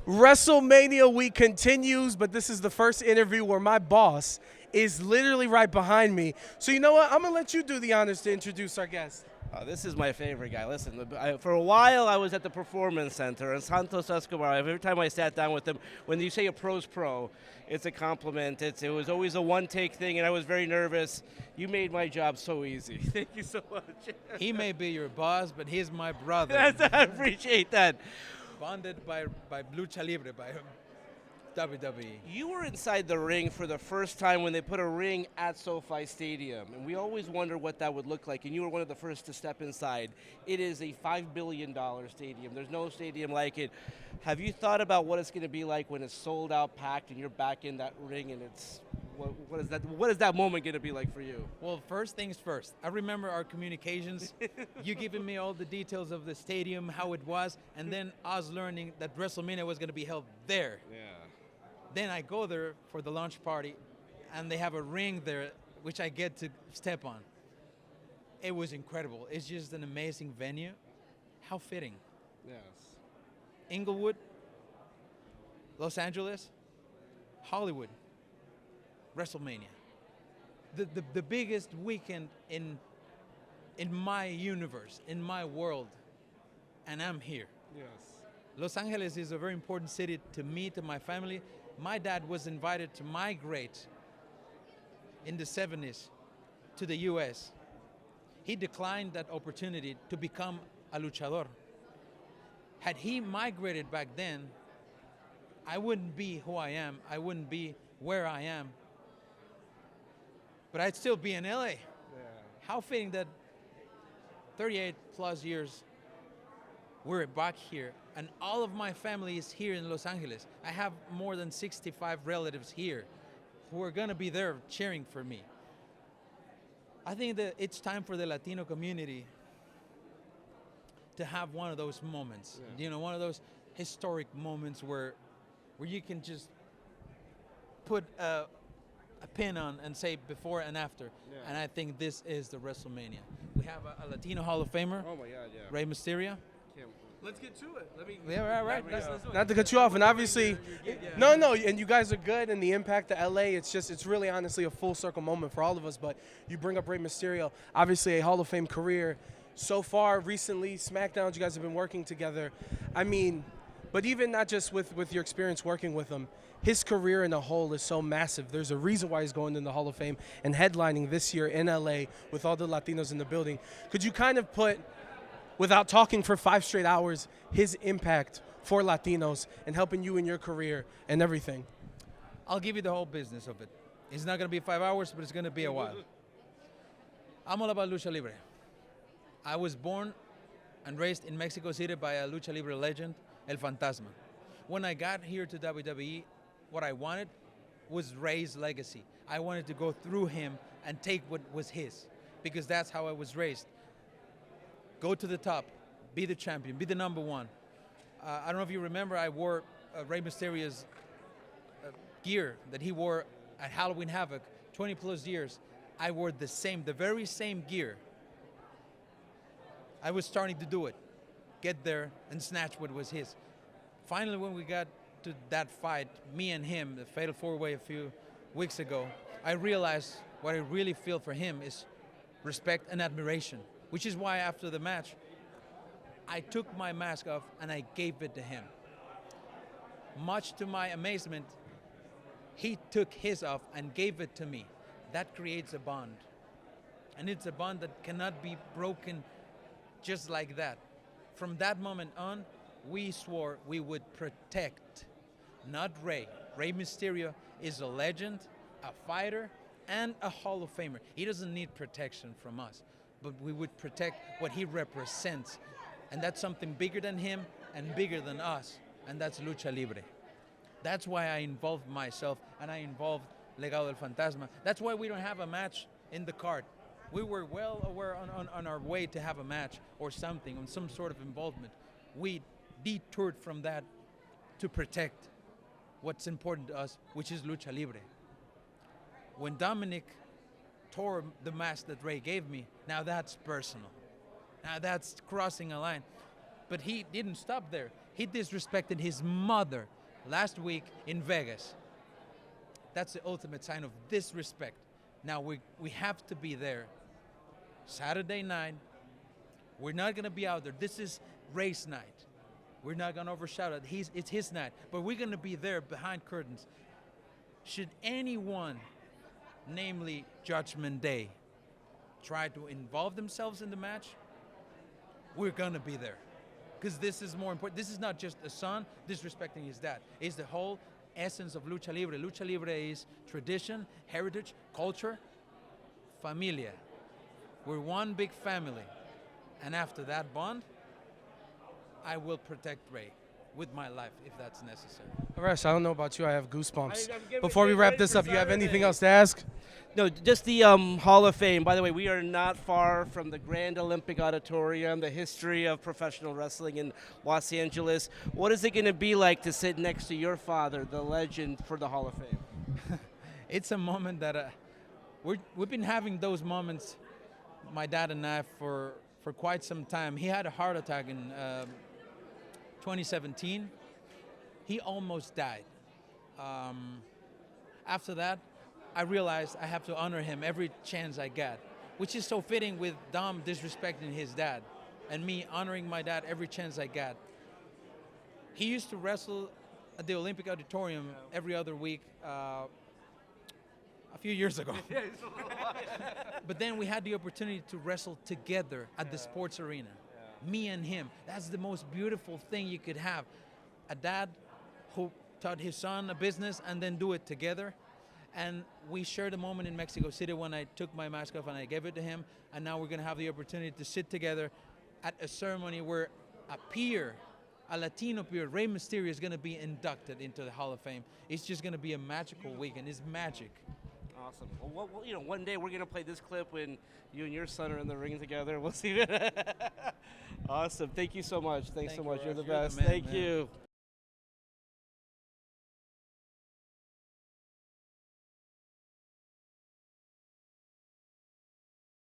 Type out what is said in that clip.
WrestleMania week continues, but this is the first interview where my boss is literally right behind me. So you know what? I'm going to let you do the honors to introduce our guest. This is my favorite guy. Listen, for a while I was at the Performance Center, and Santos Escobar, every time I sat down with him, when you say a pro's pro, it's a compliment. It was always a one-take thing, and I was very nervous. You made my job so easy. Thank you so much. He may be your boss, but he's my brother. I appreciate that. Bonded by Lucha Libre, by WWE. You were inside the ring for the first time when they put a ring at SoFi Stadium, and we always wonder what that would look like, and you were one of the first to step inside. It is a $5 billion stadium. There's no stadium like it. Have you thought about what it's going to be like when it's sold out, packed, and you're back in that ring, and it's what is that moment going to be like for you? Well, first things first. I remember our communications. You giving me all the details of the stadium, how it was, and then us learning that WrestleMania was going to be held there. Yeah. Then I go there for the launch party, and they have a ring there, which I get to step on. It was incredible. It's just an amazing venue. How fitting. Yes. Inglewood, Los Angeles, Hollywood, WrestleMania. The biggest weekend in my universe, in my world, and I'm here. Yes. Los Angeles is a very important city to me, to my family. My dad was invited to migrate in the 70s to the US. He declined that opportunity to become a luchador. Had he migrated back then, I wouldn't be who I am. I wouldn't be where I am. But I'd still be in LA. Yeah. How fitting that 38 plus years we're back here, and all of my family is here in Los Angeles. I have more than 65 relatives here who are gonna be there cheering for me. I think that it's time for the Latino community to have one of those moments. Yeah. You know, one of those historic moments where you can just put a pin on and say before and after. Yeah. And I think this is the WrestleMania. We have a Latino Hall of Famer. Oh my God, yeah. Rey Mysterio. Let's get to it. Yeah, right. Let's Not to cut you off, and obviously, no, and you guys are good, and the impact to LA, it's really honestly a full circle moment for all of us, but you bring up Rey Mysterio, obviously a Hall of Fame career. So far, recently, SmackDown, you guys have been working together. I mean, but even not just with your experience working with him, his career in a whole is so massive. There's a reason why he's going in the Hall of Fame and headlining this year in LA with all the Latinos in the building. Could you kind of put, without talking for 5 straight hours, his impact for Latinos and helping you in your career and everything? I'll give you the whole business of it. It's not going to be 5 hours, but it's going to be a while. I'm all about Lucha Libre. I was born and raised in Mexico City by a Lucha Libre legend, El Fantasma. When I got here to WWE, what I wanted was Rey's legacy. I wanted to go through him and take what was his, because that's how I was raised. Go to the top, be the champion, be the number one. I don't know if you remember, I wore Rey Mysterio's gear that he wore at Halloween Havoc 20 plus years. I wore the very same gear. I was starting to do it, get there and snatch what was his. Finally, when we got to that fight, me and him, the Fatal 4-Way a few weeks ago, I realized what I really feel for him is respect and admiration. Which is why after the match, I took my mask off and I gave it to him. Much to my amazement, he took his off and gave it to me. That creates a bond. And it's a bond that cannot be broken just like that. From that moment on, we swore we would protect, not Rey. Rey Mysterio is a legend, a fighter, and a Hall of Famer. He doesn't need protection from us, but we would protect what he represents. And that's something bigger than him and bigger than us, and that's Lucha Libre. That's why I involved myself, and I involved Legado Del Fantasma. That's why we don't have a match in the card. We were well aware on our way to have a match or something, on some sort of involvement. We detoured from that to protect what's important to us, which is Lucha Libre. When Dominic tore the mask that Rey gave me, now that's personal. Now that's crossing a line. But he didn't stop there. He disrespected his mother last week in Vegas. That's the ultimate sign of disrespect. Now we have to be there. Saturday night, we're not going to be out there. This is race night. We're not going to overshadow it. It's his night. But we're going to be there behind curtains. Should anyone, namely Judgment Day, try to involve themselves in the match, we're going to be there. Because this is more important. This is not just a son disrespecting his dad. It's the whole essence of Lucha Libre. Lucha Libre is tradition, heritage, culture, familia. We're one big family. And after that bond, I will protect Rey with my life if that's necessary. Arash, I don't know about you. I have goosebumps. I'm getting Before we wrap ready this for up, you have anything Saturday. else to ask? No, just the Hall of Fame. By the way, we are not far from the Grand Olympic Auditorium, the history of professional wrestling in Los Angeles. What is it going to be like to sit next to your father, the legend, for the Hall of Fame? It's a moment that we've been having those moments, my dad and I, for quite some time. He had a heart attack in 2017. He almost died. After that, I realized I have to honor him every chance I get, which is so fitting with Dom disrespecting his dad and me honoring my dad every chance I get. He used to wrestle at the Olympic Auditorium every other week a few years ago. But then we had the opportunity to wrestle together at the sports arena. Me and him. That's the most beautiful thing you could have. A dad who taught his son a business and then do it together. And we shared a moment in Mexico City when I took my mask off and I gave it to him. And now we're going to have the opportunity to sit together at a ceremony where a peer, a Latino peer, Rey Mysterio, is going to be inducted into the Hall of Fame. It's just going to be a magical weekend. It's magic. Awesome. Well, one day we're going to play this clip when you and your son are in the ring together. We'll see. Awesome. Thank you so much. Thanks so much. You're the best. man, Thank man. you.